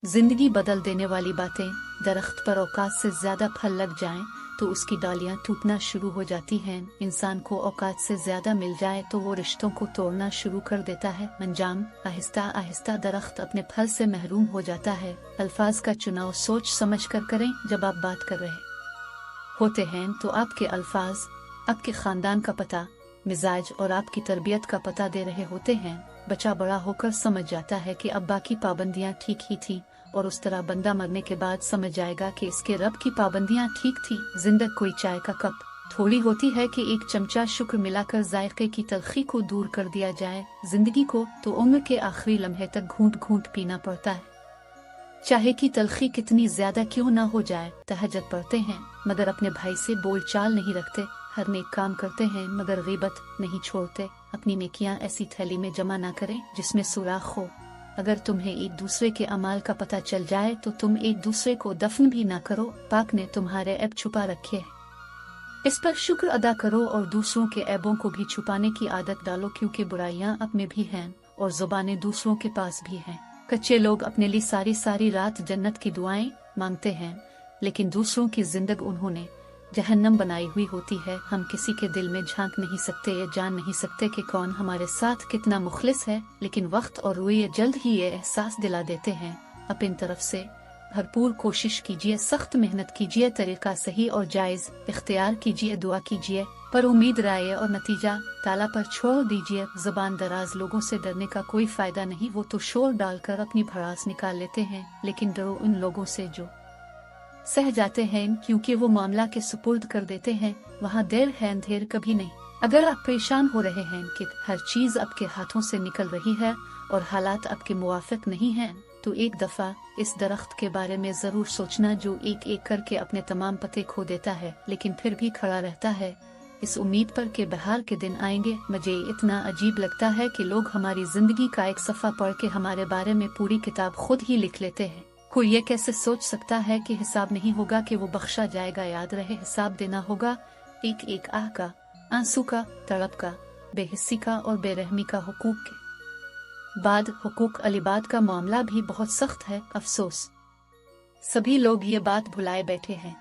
जिंदगी बदल देने वाली बातें। दरख्त पर औकात से ज्यादा फल लग जाएं तो उसकी डालियां टूटना शुरू हो जाती हैं। इंसान को औकात से ज्यादा मिल जाए तो वो रिश्तों को तोड़ना शुरू कर देता है। अंजाम आहिस्ता आहिस्ता दरख्त अपने फल से महरूम हो जाता है। अल्फाज का चुनाव सोच समझ कर करें। जब आप बात कर रहे होते हैं तो आपके अल्फाज आपके खानदान का पता, मिजाज और आपकी तरबियत का पता दे रहे होते हैं। बच्चा बड़ा होकर समझ जाता है कि अब्बा की पाबंदियां ठीक ही थी, और उस तरह बंदा मरने के बाद समझ जाएगा कि इसके रब की पाबंदियां ठीक थी। जिंदगी कोई चाय का कप थोड़ी होती है कि एक चमचा शुक्र मिलाकर जायके की तलखी को दूर कर दिया जाए। जिंदगी को तो उम्र के आखिरी लम्हे तक घूंट घूंट पीना पड़ता है, चाहे की तलखी कितनी ज्यादा क्यों ना हो जाए। तहज्जुद पढ़ते हैं मगर अपने भाई से बोलचाल नहीं रखते। हर नेक काम करते हैं मगर गीबत नहीं छोड़ते। अपनी नेकियां ऐसी थैली में जमा ना करें जिसमें सुराख हो। अगर तुम्हें एक दूसरे के अमाल का पता चल जाए तो तुम एक दूसरे को दफन भी ना करो। पाक ने तुम्हारे ऐब छुपा रखे हैं, इस पर शुक्र अदा करो और दूसरों के ऐबों को भी छुपाने की आदत डालो, क्योंकि बुराइयां आप में भी हैं और जुबानें दूसरों के पास भी हैं। कच्चे लोग अपने लिए सारी सारी रात जन्नत की दुआएं मांगते हैं, लेकिन दूसरों की जिंदगी उन्होंने जहन्नम बनाई हुई होती है। हम किसी के दिल में झांक नहीं सकते या जान नहीं सकते कि कौन हमारे साथ कितना मुखलिस है, लेकिन वक्त और रुए जल्द ही ये एहसास दिला देते हैं। अपनी तरफ से भरपूर कोशिश कीजिए, सख्त मेहनत कीजिए, तरीका सही और जायज इख्तियार कीजिए, दुआ कीजिए, पर उम्मीद राय और नतीजा ताला पर छोड़ दीजिए। जुबान दराज लोगों से डरने का कोई फायदा नहीं। वो तो शोर डालकर अपनी भड़ास निकाल लेते हैं, लेकिन डरो उन लोगों से जो सह जाते हैं, क्योंकि वो मामला के सुपुर्द कर देते हैं। वहाँ देर है अंधेर कभी नहीं। अगर आप परेशान हो रहे हैं कि हर चीज आपके हाथों से निकल रही है और हालात आपके मुवाफिक नहीं हैं, तो एक दफा इस दरख्त के बारे में जरूर सोचना जो एक एक करके अपने तमाम पत्ते खो देता है, लेकिन फिर भी खड़ा रहता है इस उम्मीद पर कि बहार के दिन आएंगे। मुझे इतना अजीब लगता है कि लोग हमारी जिंदगी का एक सफ़ा पढ़ के हमारे बारे में पूरी किताब खुद ही लिख लेते हैं। कोई ये कैसे सोच सकता है कि हिसाब नहीं होगा, कि वो बख्शा जाएगा। याद रहे, हिसाब देना होगा एक एक आह का, आंसू का, तड़प का, बेहिस्सी का और बेरहमी का। हुकूक के बाद हुकूक अलिबाद का मामला भी बहुत सख्त है। अफसोस सभी लोग ये बात भुलाए बैठे हैं।